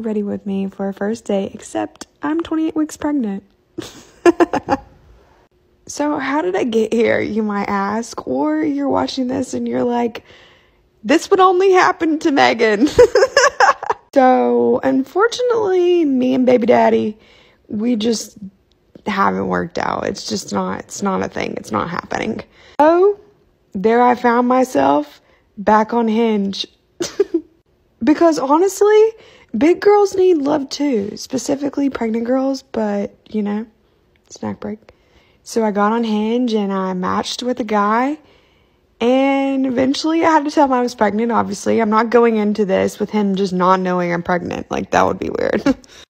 ready with me for a first date, except I'm 28 weeks pregnant. So how did I get here, you might ask? Or you're watching this and you're like, this would only happen to Megan. So unfortunately, me and baby daddy, we just haven't worked out. It's not a thing. It's not happening. So there I found myself back on Hinge. Because honestly, big girls need love too, specifically pregnant girls, but you know, snack break. So I got on Hinge and I matched with a guy, and eventually I had to tell him I was pregnant. Obviously, I'm not going into this with him just not knowing I'm pregnant. Like, that would be weird.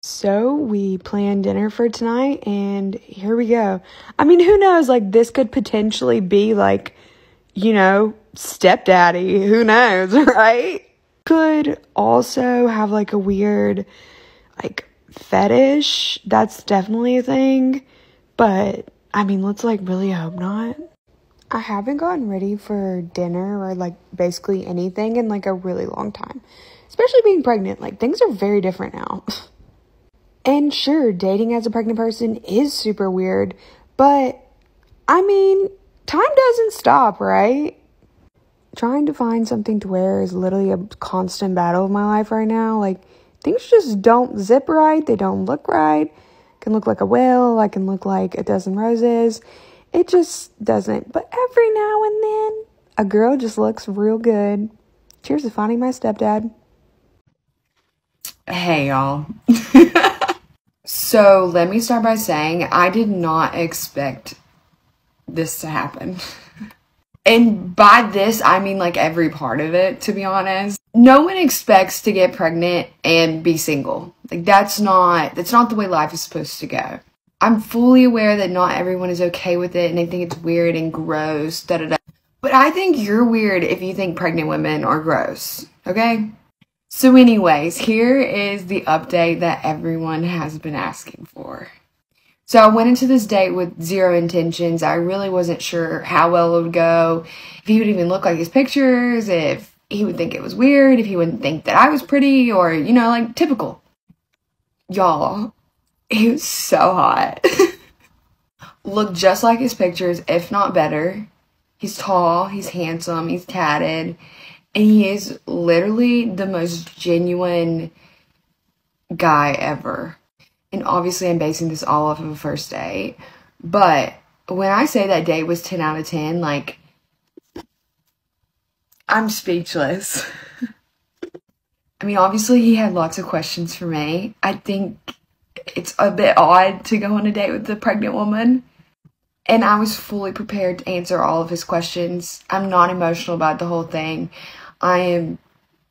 So we planned dinner for tonight, and here we go. I mean, who knows? Like, this could potentially be like, you know, stepdaddy. Who knows, right? Could also have like a weird like fetish. That's definitely a thing, but I mean, let's like really hope not. I haven't gotten ready for dinner or like basically anything in like a really long time, especially being pregnant. Like, things are very different now. And sure, dating as a pregnant person is super weird, but I mean, time doesn't stop, right? Trying to find something to wear is literally a constant battle of my life right now. Like, things just don't zip right. They don't look right. I can look like a whale. I can look like a dozen roses. It just doesn't. But every now and then, a girl just looks real good. Cheers to finding my stepdad. Hey, y'all. So, let me start by saying I did not expect this to happen. And by this, I mean like every part of it, to be honest. No one expects to get pregnant and be single. Like, that's not the way life is supposed to go. I'm fully aware that not everyone is okay with it and they think it's weird and gross, da-da-da. But I think you're weird if you think pregnant women are gross, okay? So anyways, here is the update that everyone has been asking for. So I went into this date with zero intentions. I really wasn't sure how well it would go, if he would even look like his pictures, if he would think it was weird, if he wouldn't think that I was pretty, or, you know, like typical. Y'all, he was so hot. Looked just like his pictures, if not better. He's tall, he's handsome, he's tatted, and he is literally the most genuine guy ever. And obviously, I'm basing this all off of a first date. But when I say that date was 10 out of 10, like, I'm speechless. I mean, obviously, he had lots of questions for me. I think it's a bit odd to go on a date with a pregnant woman. And I was fully prepared to answer all of his questions. I'm not emotional about the whole thing. I am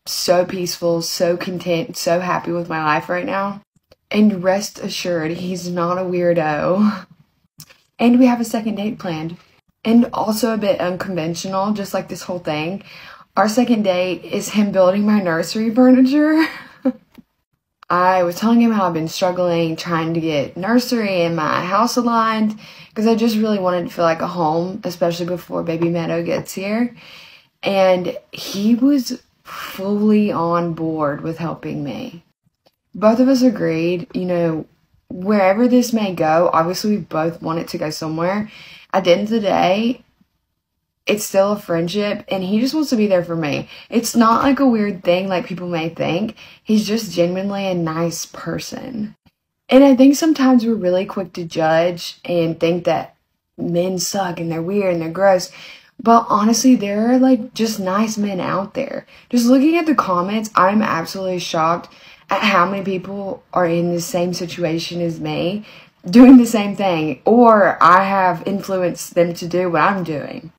so peaceful, so content, so happy with my life right now. And rest assured, he's not a weirdo. And we have a second date planned. And also a bit unconventional, just like this whole thing. Our second date is him building my nursery furniture. I was telling him how I've been struggling, trying to get nursery and my house aligned, because I just really wanted to feel like a home, especially before baby Meadow gets here. And he was fully on board with helping me. Both of us agreed, you know, wherever this may go, obviously we both want it to go somewhere. At the end of the day, it's still a friendship, and he just wants to be there for me. It's not like a weird thing like people may think. He's just genuinely a nice person. And I think sometimes we're really quick to judge and think that men suck and they're weird and they're gross. But honestly, there are like just nice men out there. Just looking at the comments, I'm absolutely shocked at how many people are in the same situation as me, doing the same thing, or I have influenced them to do what I'm doing.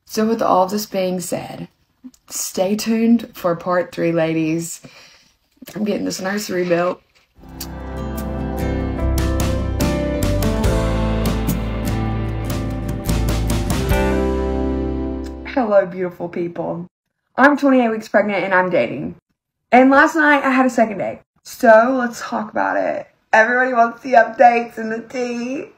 So with all this being said, stay tuned for part 3, ladies. I'm getting this nursery built. Hello, beautiful people. I'm 28 weeks pregnant and I'm dating. And last night I had a second date. So let's talk about it. Everybody wants the updates and the tea.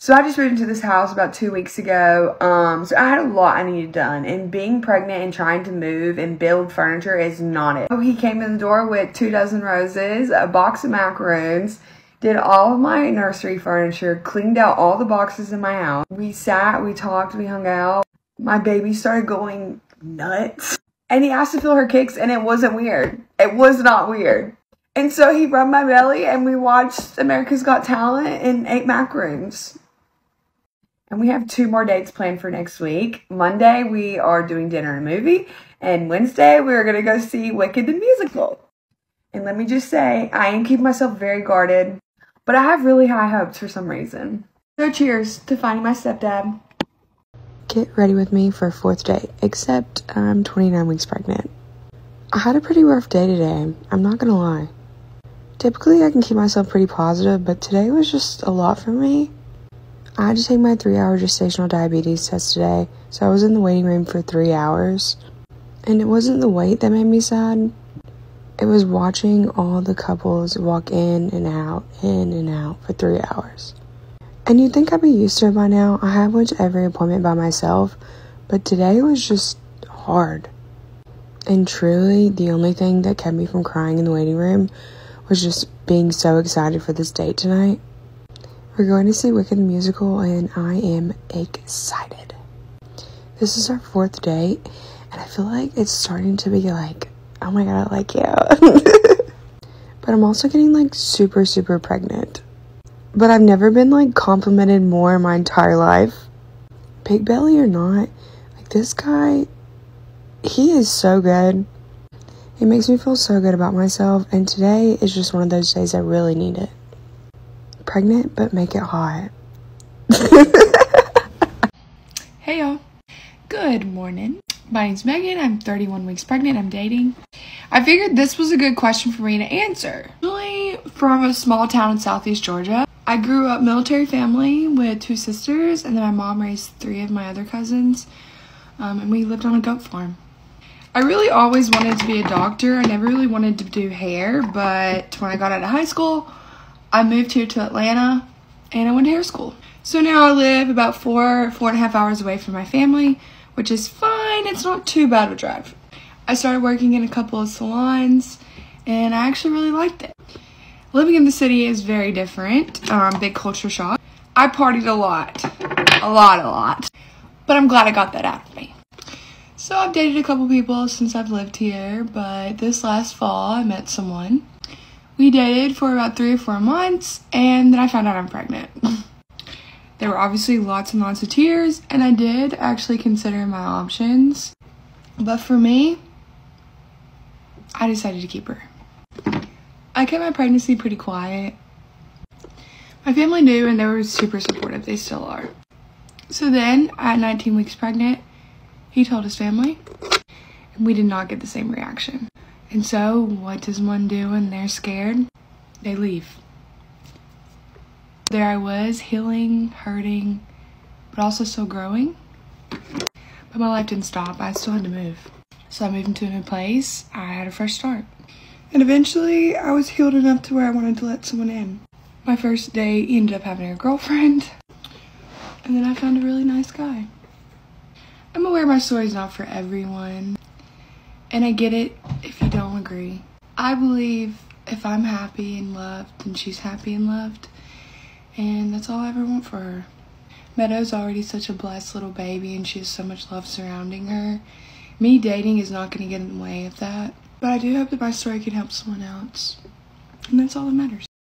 So I just moved into this house about 2 weeks ago. So I had a lot I needed done, and being pregnant and trying to move and build furniture is not it. So he came in the door with 2 dozen roses, a box of macaroons, did all of my nursery furniture, cleaned out all the boxes in my house. We sat, we talked, we hung out. My baby started going nuts. And he asked to feel her kicks, and it wasn't weird. It was not weird. And so he rubbed my belly, and we watched America's Got Talent and ate macaroons. And we have 2 more dates planned for next week. Monday, we are doing dinner and a movie. And Wednesday, we're going to go see Wicked the musical. And let me just say, I am keeping myself very guarded. But I have really high hopes for some reason. So cheers to finding my stepdad. Get ready with me for a 4th date, except I'm 29 weeks pregnant. I had a pretty rough day today, I'm not going to lie. Typically, I can keep myself pretty positive, but today was just a lot for me. I had to take my 3-hour gestational diabetes test today, so I was in the waiting room for 3 hours. And it wasn't the wait that made me sad. It was watching all the couples walk in and out for 3 hours. And you'd think I'd be used to it by now. I have went to every appointment by myself, but today was just hard. And truly, the only thing that kept me from crying in the waiting room was just being so excited for this date tonight. We're going to see Wicked the musical, and I am excited. This is our 4th date, and I feel like it's starting to be like, oh my god, I like you. But I'm also getting like super, super pregnant. But I've never been like complimented more in my entire life. Big belly or not, like this guy, he is so good. He makes me feel so good about myself, and today is just one of those days I really need it. Pregnant, but make it hot. Hey y'all, good morning. My name's Megan, I'm 31 weeks pregnant, I'm dating. I figured this was a good question for me to answer. I'm originally from a small town in southeast Georgia. I grew up military family with 2 sisters, and then my mom raised 3 of my other cousins, and we lived on a goat farm. I really always wanted to be a doctor. I never really wanted to do hair, but when I got out of high school, I moved here to Atlanta, and I went to hair school. So now I live about 4.5 hours away from my family, which is fine. It's not too bad of a drive. I started working in a couple of salons, and I actually really liked it. Living in the city is very different. Big culture shock. I partied a lot. But I'm glad I got that out of me. So I've dated a couple people since I've lived here, but this last fall I met someone. We dated for about 3 or 4 months, and then I found out I'm pregnant. There were obviously lots and lots of tears, and I did actually consider my options. But for me, I decided to keep her. I kept my pregnancy pretty quiet. My family knew, and they were super supportive. They still are. So then, at 19 weeks pregnant, he told his family, and we did not get the same reaction. And so, what does one do when they're scared? They leave. There I was, healing, hurting, but also still growing. But my life didn't stop. I still had to move. So I moved into a new place. I had a fresh start. And eventually, I was healed enough to where I wanted to let someone in. My first date, he ended up having a girlfriend. And then I found a really nice guy. I'm aware my story's not for everyone. And I get it if you don't agree. I believe if I'm happy and loved, then she's happy and loved. And that's all I ever want for her. Meadow's already such a blessed little baby, and she has so much love surrounding her. Me dating is not going to get in the way of that. But I do hope that my story can help someone else. And that's all that matters.